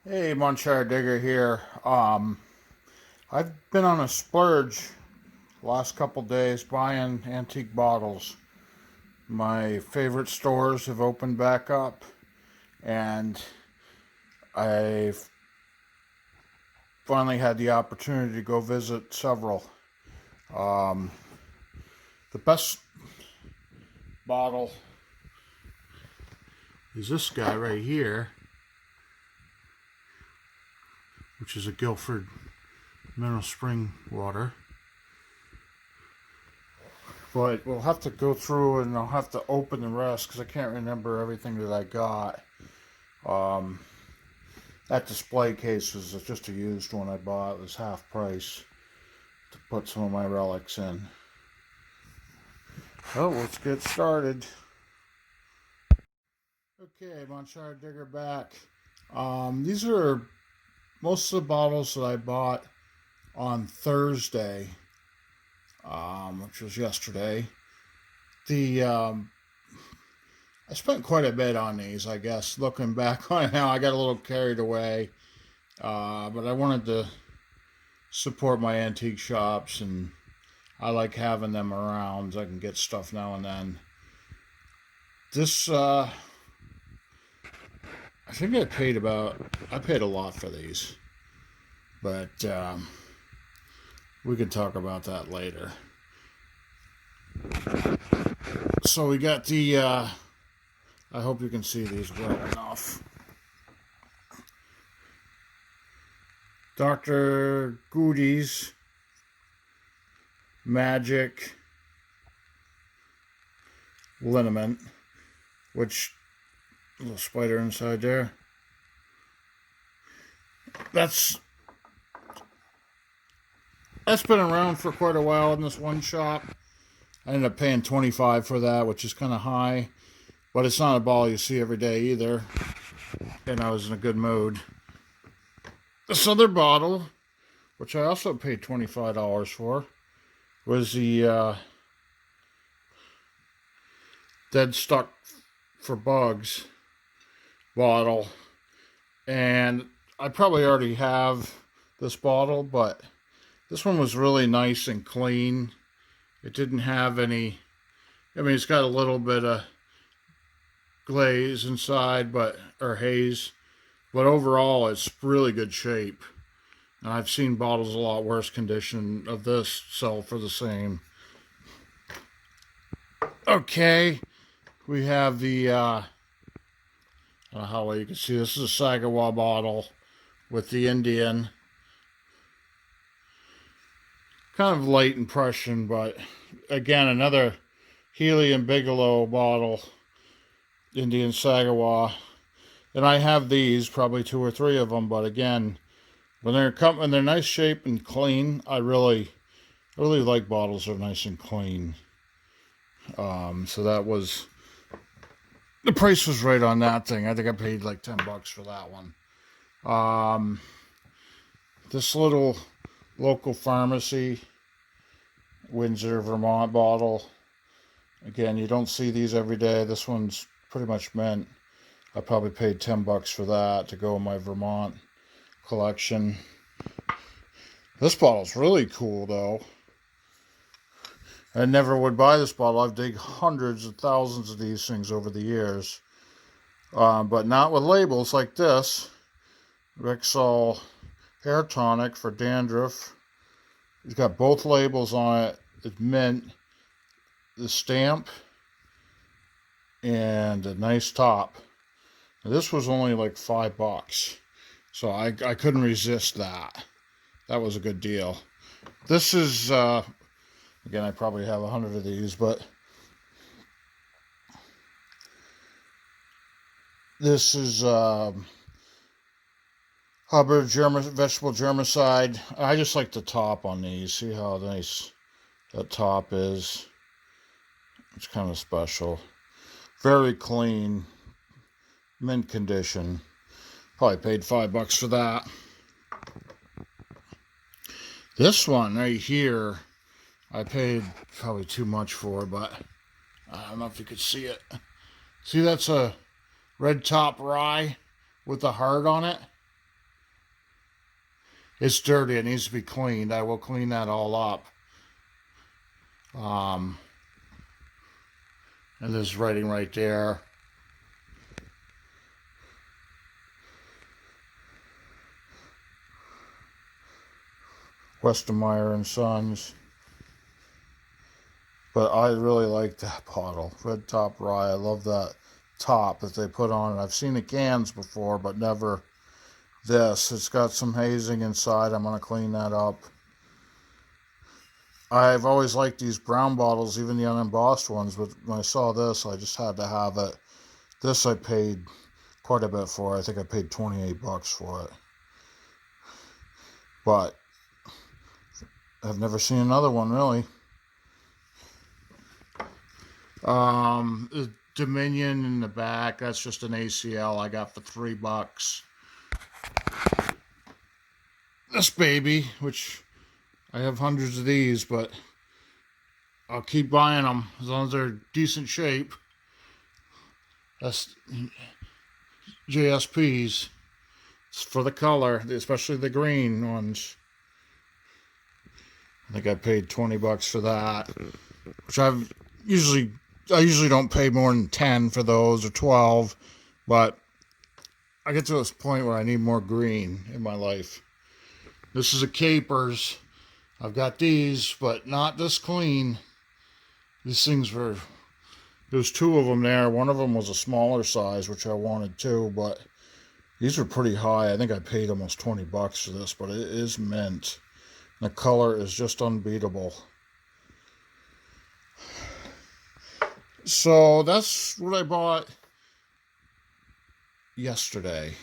Hey, Munchar Digger here. I've been on a splurge last couple days buying antique bottles. My favorite stores have opened back up, and I've finally had the opportunity to go visit several. Um, the best bottle is this guy right here, which is a Guilford mineral spring water. But we'll have to go through and I'll have to open the rest because I can't remember everything that I got. Um, that display case was just a used one I bought. It was half price to put some of my relics in. Oh, let's get started. Okay, Monchard Digger back. These are most of the bottles that I bought on Thursday, which was yesterday. The I spent quite a bit on these, I guess. Looking back on it now, I got a little carried away. But I wanted to support my antique shops, and I like having them around. I can get stuff now and then. This, I think I paid a lot for these. But we could talk about that later. So we got the, I hope you can see these well enough. Dr. Goody's Magic Liniment, which little spider inside there. That's been around for quite a while in this one shop. I ended up paying $25 for that, which is kind of high, but it's not a ball you see every day either. And I was in a good mood. This other bottle, which I also paid $25 for, was the Dead Stuck for Bugs bottle. And I probably already have this bottle, but this one was really nice and clean. It didn't have any, I mean, it's got a little bit of glaze inside, or haze, but overall it's really good shape. And I've seen bottles a lot worse condition of this sell for the same. Okay, we have the, I don't know how well you can see, this is a Sagawa bottle with the Indian. Kind of light impression, but again, another Healy and Bigelow bottle, Indian Sagawa. And I have these, probably 2 or 3 of them, but again, when they're nice shape and clean, I really like bottles that are nice and clean. So that was, the price was right on that thing. I think I paid like $10 for that one. This little local pharmacy, Windsor, Vermont bottle. Again, you don't see these every day. This one's pretty much mint. I probably paid $10 for that to go in my Vermont collection. This bottle's really cool though. I never would buy this bottle. I've digged hundreds of thousands of these things over the years. But not with labels like this. Rexall Hair Tonic for dandruff. It's got both labels on it. It's mint, the stamp, and a nice top. Now, this was only like $5. So I couldn't resist that. That was a good deal. This is, again, I probably have 100 of these, but this is Hubbard vegetable germicide. I just like the top on these. See how nice that top is. It's kind of special. Very clean. Mint condition. Probably paid $5 for that. This one right here, I paid probably too much for, but I don't know if you could see it. See, that's a red top rye with a heart on it. It's dirty. It needs to be cleaned. I will clean that all up. And there's writing right there. Westermeyer and Sons. But I really like that bottle. Red Top Rye. I love that top that they put on it. I've seen the cans before, but never this. It's got some hazing inside. I'm going to clean that up. I've always liked these brown bottles, even the unembossed ones, but when I saw this, I just had to have it. This I paid quite a bit for. I think I paid 28 bucks for it. But I've never seen another one, really. The Dominion in the back, that's just an ACL I got for 3 bucks. This baby, which I have hundreds of these, but I'll keep buying them as long as they're decent shape. That's JSPs. It's for the color, especially the green ones. I think I paid 20 bucks for that, which I usually don't pay more than 10 for those or 12, but I get to this point where I need more green in my life. This is a Capers. I've got these, but not this clean. These things were, there's 2 of them there. One of them was a smaller size, which I wanted too, but these were pretty high. I think I paid almost 20 bucks for this, but it is mint. The color is just unbeatable. So that's what I bought yesterday,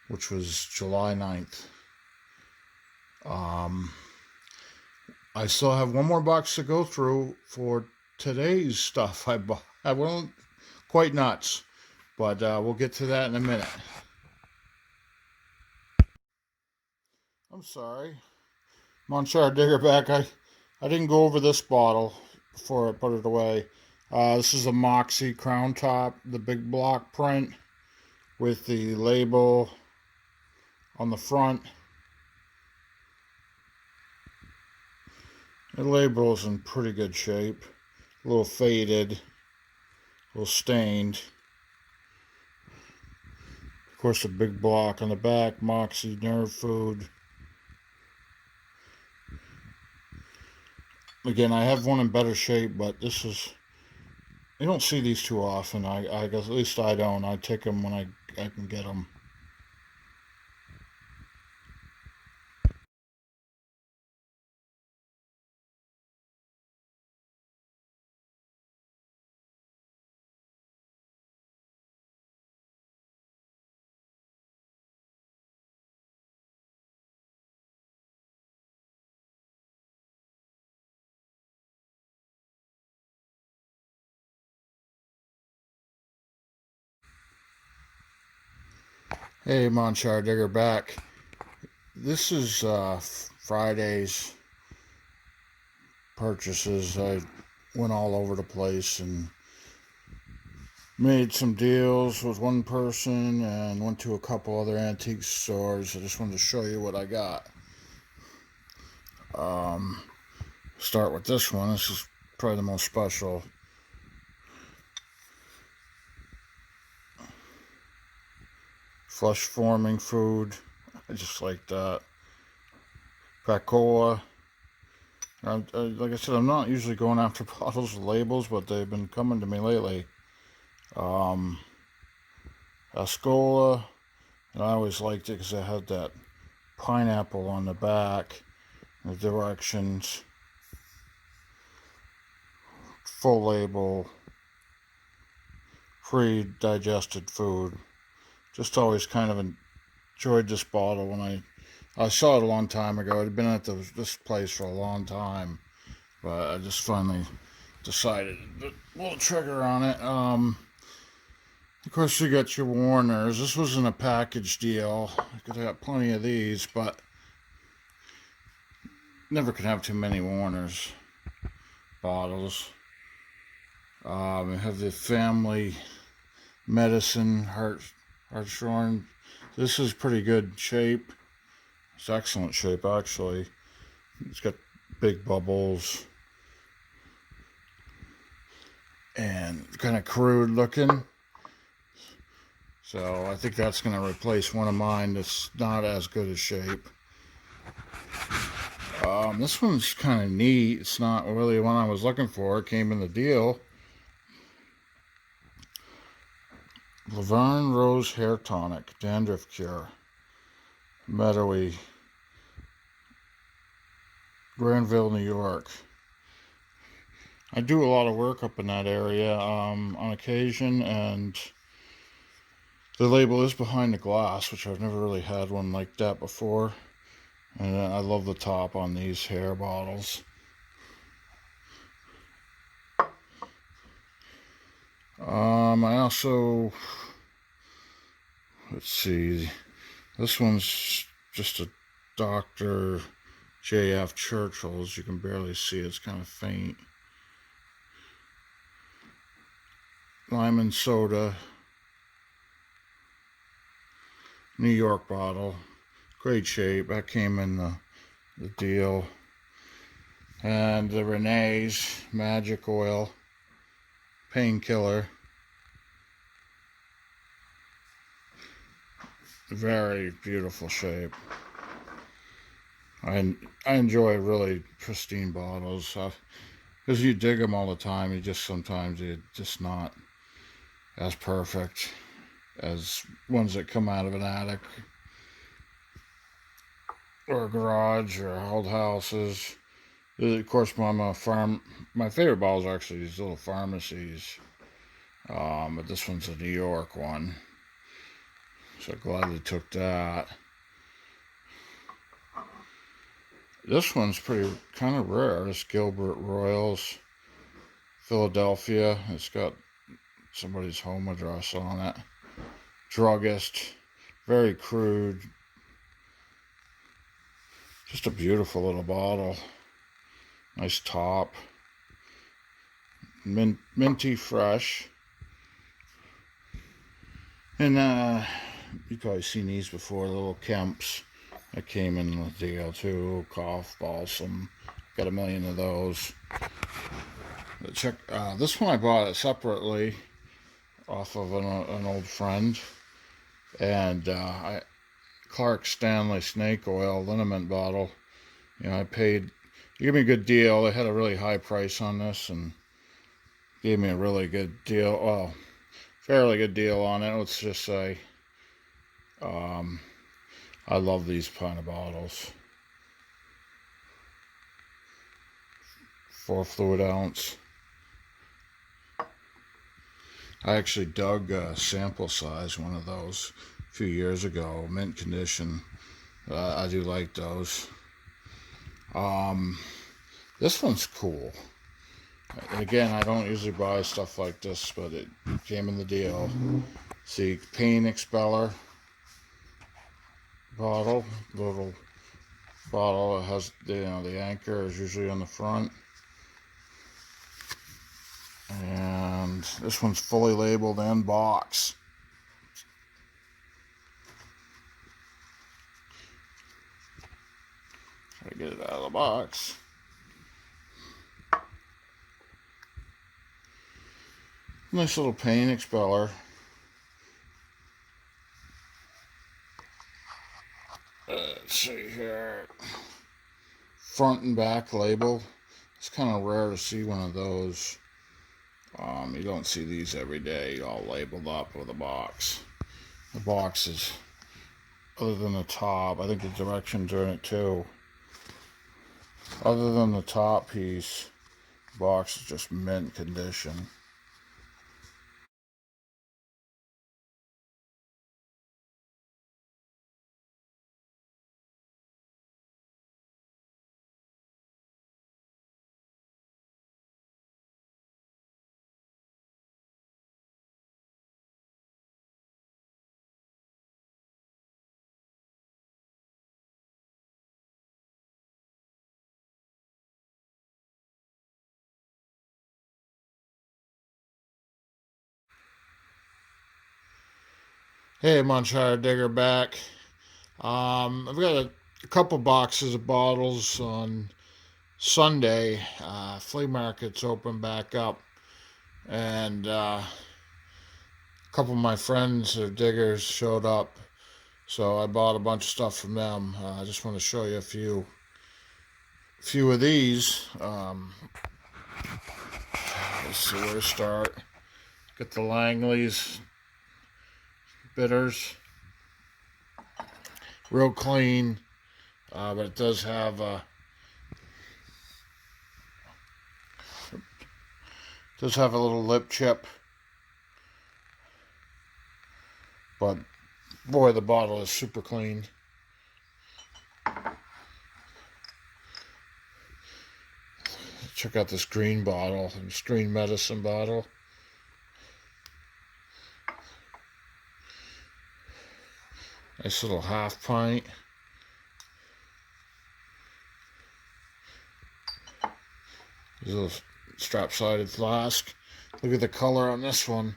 which was July 9th. I still have 1 more box to go through for today's stuff I bought. I wasn't quite nuts, but we'll get to that in a minute. I'm sorry. Monchar Digger back. I didn't go over this bottle before I put it away. This is a Moxie Crown Top, the big block print with the label on the front. The label is in pretty good shape. A little faded, a little stained. Of course, a big block on the back, Moxie Nerve Food. Again, I have one in better shape, but this is, you don't see these too often. I guess, at least I don't. I take them when I can get them. Hey, Monchar Digger back. This is Friday's purchases. I went all over the place and made some deals with one person and went to a couple other antique stores. I just wanted to show you what I got. Start with this one. This is probably the most special. Flesh forming food. I just like that. Pacola. Like I said, I'm not usually going after bottles with labels, but they've been coming to me lately. Ascola. And I always liked it because it had that pineapple on the back. The directions. Full label. Pre-digested food. Just always kind of enjoyed this bottle when I saw it a long time ago. It had been at this place for a long time, but I just finally decided to pull the trigger on it. Of course, you got your Warners. This wasn't a package deal because I got plenty of these, but never can have too many Warners bottles. I have the family medicine hartshorn. This is pretty good shape. It's excellent shape, actually. It's got big bubbles and kind of crude looking. So I think that's going to replace one of mine that's not as good a shape. This one's kind of neat. It's not really one I was looking for. It came in the deal. Laverne Rose Hair Tonic, Dandruff Cure. Meadowy, Granville, New York. I do a lot of work up in that area on occasion, and the label is behind the glass, which I've never really had one like that before. And I love the top on these hair bottles. I also, let's see, this one's just a Dr. J.F. Churchill. As you can barely see, it's kind of faint. Lime and soda, New York bottle. Great shape. That came in the deal. And the Renee's Magic Oil Painkiller. Very beautiful shape. I enjoy really pristine bottles because you dig them all the time. You just sometimes you're just not as perfect as ones that come out of an attic or a garage or old houses. Of course, my favorite bottles are actually these little pharmacies. But this one's a New York one. So glad they took that. This one's pretty kind of rare. It's Gilbert Royals, Philadelphia. It's got somebody's home address on it. Druggist. Very crude. Just a beautiful little bottle. Nice top. Minty fresh. And you've probably seen these before, little Kemps. That came in the deal too. Cough balsam. Got a million of those. Check this one. I bought it separately off of an old friend, and Clark Stanley snake oil liniment bottle. I paid. They gave me a good deal. They had a really high price on this, and gave me a really good deal. Well, fairly good deal on it. Let's just say. I love these kind of bottles. 4 fluid ounce. I actually dug a sample size one of those a few years ago, mint condition. I do like those. This one's cool. Again, I don't usually buy stuff like this, but it came in the deal. See, pain expeller bottle, little bottle. It has the anchor is usually on the front, and this one's fully labeled and box. Try to get it out of the box. Nice little pain expeller. Let's see here. Front and back label. It's kind of rare to see one of those. You don't see these every day all labeled up with a box. The box is, other than the top, I think the directions are in it too. Other than the top piece, the box is just mint condition. Hey, Munchausen Digger back. I've got a a couple boxes of bottles on Sunday. Flea markets open back up, and a couple of my friends or diggers showed up, so I bought a bunch of stuff from them. I just want to show you a few of these. Let's see where to start. Get the Langley's bitters, real clean, but it does have a little lip chip. But boy, the bottle is super clean. Check out this green bottle, this green medicine bottle. Nice little half pint. This little strap-sided flask. Look at the color on this one.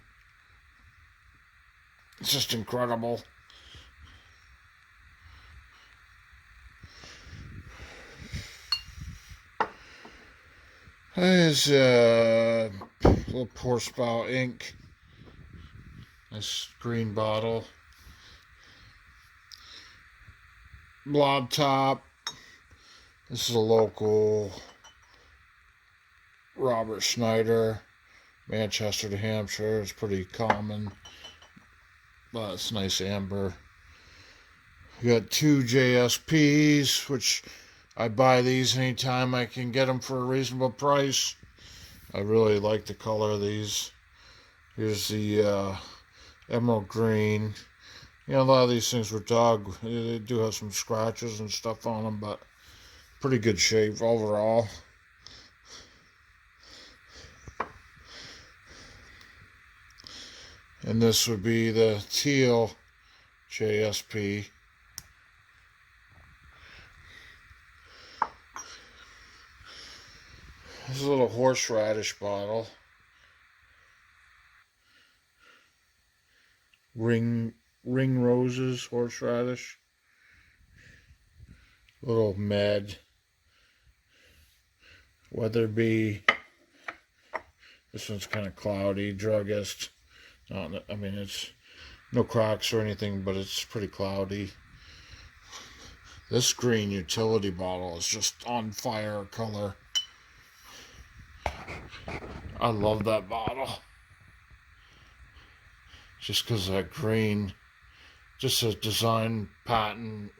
It's just incredible. There's a little pour spout ink. Nice green bottle. Blob top. This is a local Robert Schneider, Manchester, New Hampshire. It's pretty common, but it's nice amber. We got 2 JSPs, which I buy these anytime I can get them for a reasonable price. I really like the color of these. Here's the emerald green. You know, a lot of these things were dug. They do have some scratches and stuff on them, but pretty good shape overall. And this would be the teal JSP. This is a little horseradish bottle. Ring roses, horseradish. Little med. Weatherby. This one's kind of cloudy. Druggist. I mean, it's no cracks or anything, but it's pretty cloudy. This green utility bottle is just on fire color. I love that bottle. Just because of that green. Just a design patent,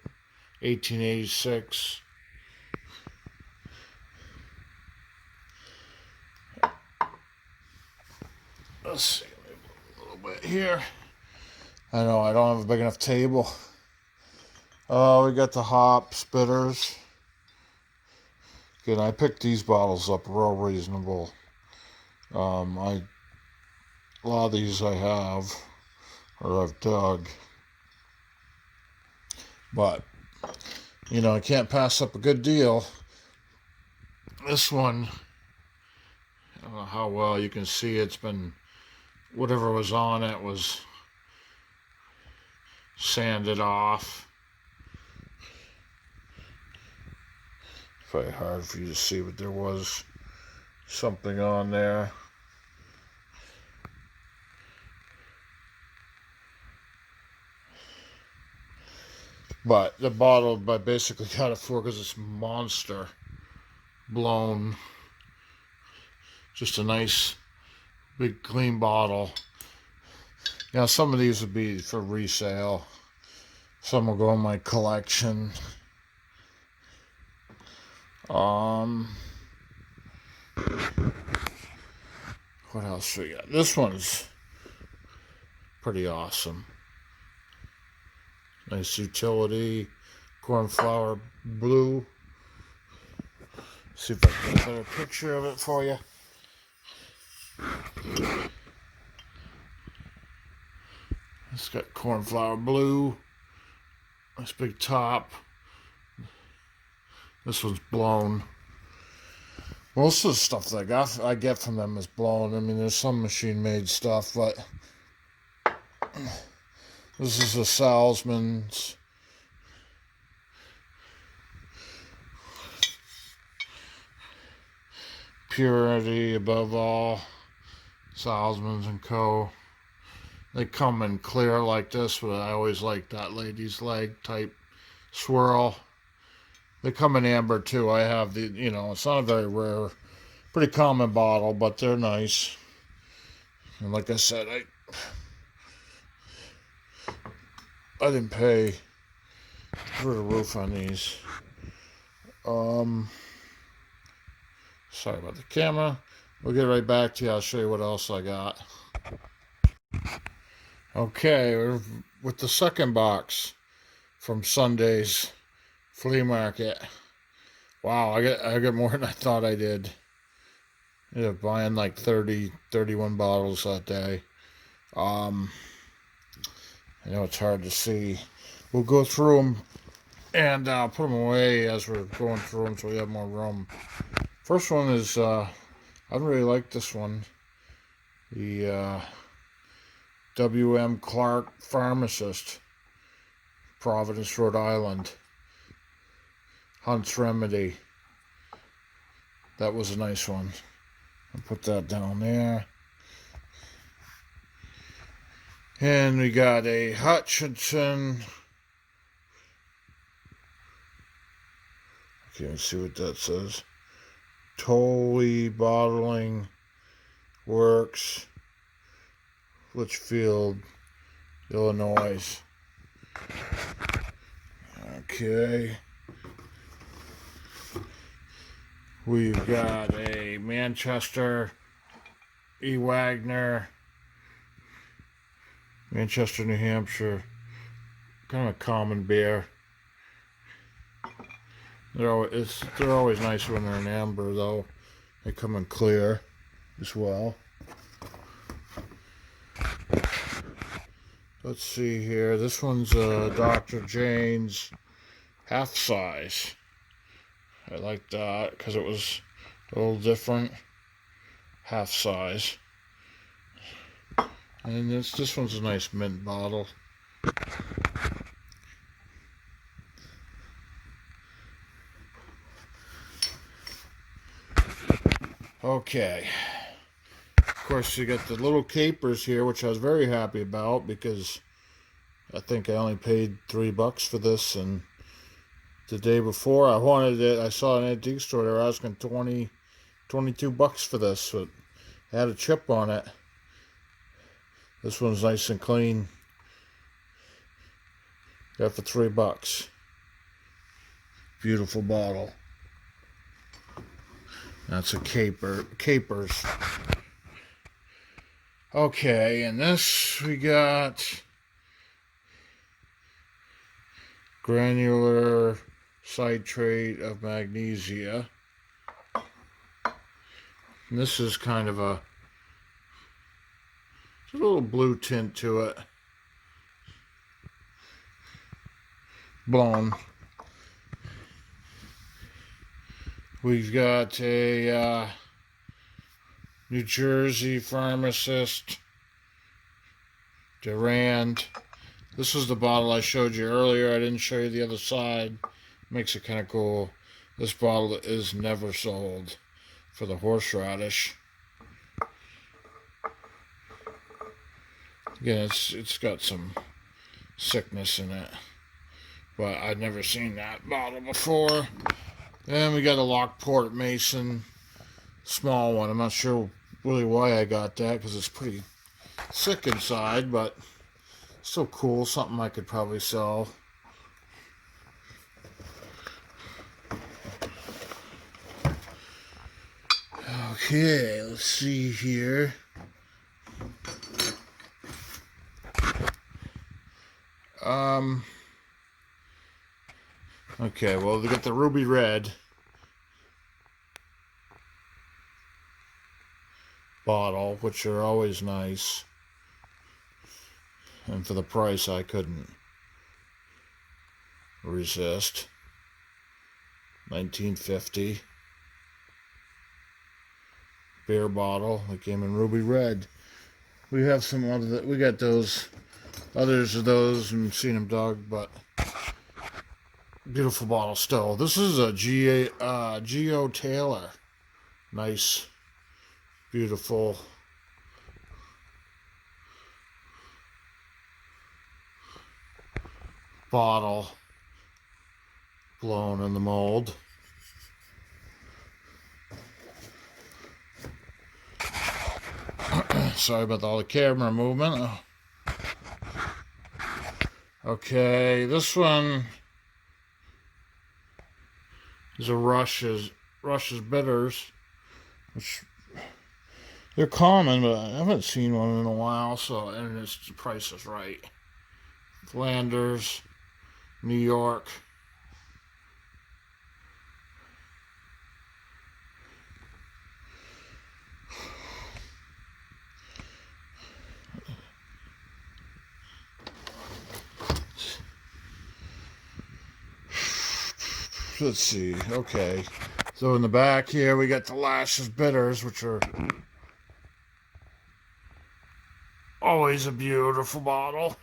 1886. Let's see, a little bit here. I know I don't have a big enough table. We got the hops, bitters. Again, I picked these bottles up real reasonable. A lot of these I have, or I've dug. But, you know, I can't pass up a good deal. This one, I don't know how well you can see, it's been, whatever was on it was sanded off. It's very hard for you to see, but there was something on there. But the bottle, I basically got it for because it's monster blown. Just a nice big clean bottle. Now some of these would be for resale. Some will go in my collection. What else we got? This one's pretty awesome. Nice utility, cornflower blue. See if I can get a better picture of it for you. It's got cornflower blue. Nice big top. This one's blown. Most of the stuff that I get from them is blown. I mean, there's some machine-made stuff, but this is a salesman's Purity above all. Salzman's and Co. They come in clear like this, but I always like that lady's leg type swirl. They come in amber too. I have the, it's not a very rare, pretty common bottle, but they're nice. And like I said, I didn't pay through the roof on these. Sorry about the camera. We'll get right back to you. I'll show you what else I got. Okay, we're with the second box from Sunday's flea market. Wow, I got more than I thought I did. I ended up buying like 31 bottles that day. I know it's hard to see. We'll go through them and put them away as we're going through them so we have more room. First one is, I really like this one. The W.M. Clark Pharmacist, Providence, Rhode Island. Hunt's Remedy. That was a nice one. I'll put that down there. And we got a Hutchinson. Can't see what that says. Tolley Bottling Works, Litchfield, Illinois. Okay. We've got a Manchester E. Wagner, Manchester, New Hampshire. Kind of a common beer. They're always nice when they're in amber, though. They come in clear as well. Let's see here. This one's Dr. Jane's half size. I like that because it was a little different. Half size. And this one's a nice mint bottle. Okay. Of course, you got the little capers here, which I was very happy about because I think I only paid $3 for this, and the day before I wanted it, I saw an antique store, they were asking $22 for this, but it had a chip on it. This one's nice and clean. Got for $3. Beautiful bottle. That's a capers. Okay, and this we got granular citrate of magnesia. And this is kind of a little blue tint to it. Blown. We've got a New Jersey Pharmacist, Durand. This is the bottle I showed you earlier. I didn't show you the other side. Makes it kind of cool. This bottle is never sold for the horseradish. Again, it's got some sickness in it, but I'd never seen that bottle before. And we got a Lockport Mason, small one. I'm not sure really why I got that because it's pretty sick inside, but still cool. Something I could probably sell. Okay, let's see here. Okay, well, they got the ruby red bottle, which are always nice. And for the price, I couldn't resist. $19.50. Beer bottle. It came in ruby red. We have some other. We got those. Others of those and seen them dug, but beautiful bottle still. This is a Geo Taylor Nice, beautiful bottle blown in the mold. Sorry about all the camera movement. Okay, this one is a Rush's bitters, which they're common, but I haven't seen one in a while. So, and the price is right. Flanders, New York. Let's see. Okay. So in the back here, we got the Lashes bitters, which are always a beautiful bottle.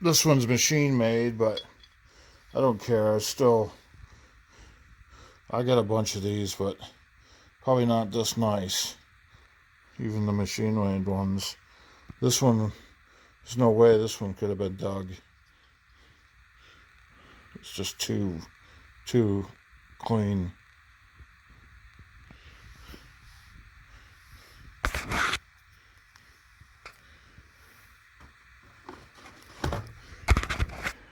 This one's machine made, but I don't care. I got a bunch of these, but probably not this nice. Even the machine made ones. This one, there's no way this one could have been dug. It's just too clean.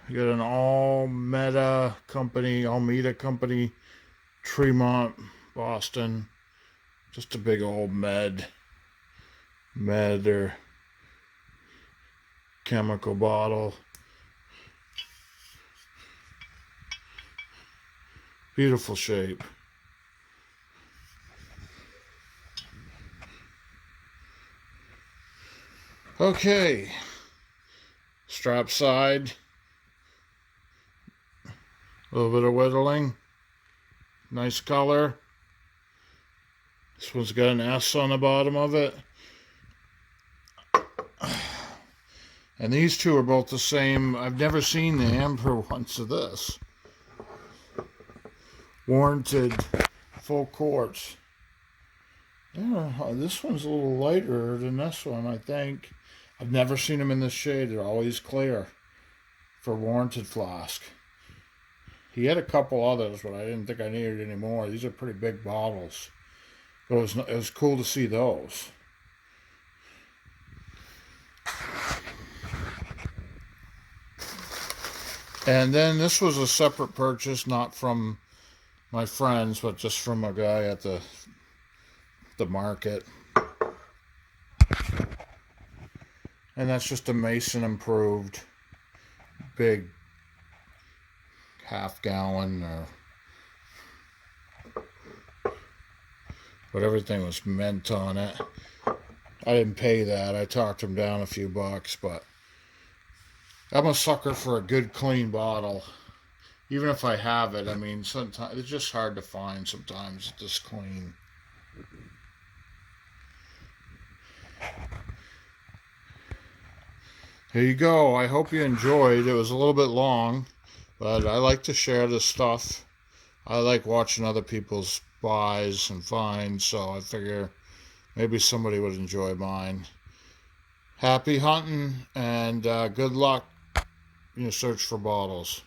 You got an Almeida company, Tremont, Boston. Just a big old med or chemical bottle. Beautiful shape. Okay. Strap side. A little bit of whittling. Nice color. This one's got an S on the bottom of it. And these two are both the same. I've never seen the amber ones of this. Warranted full quartz. Yeah, this one's a little lighter than this one, I think. I've never seen them in this shade. They're always clear for warranted flask. He had a couple others, but I didn't think I needed any more. These are pretty big bottles. But it was cool to see those. And then this was a separate purchase, not from my friends, but just from a guy at the market. And that's just a Mason improved big half-gallon, but everything was mint on it. I didn't pay that. I talked him down a few bucks, but I'm a sucker for a good clean bottle. Even if I have it, I mean, sometimes it's just hard to find sometimes this clean. Here you go. I hope you enjoyed. It was a little bit long, but I like to share this stuff. I like watching other people's buys and finds, so I figure maybe somebody would enjoy mine. Happy hunting, and good luck in your search for bottles.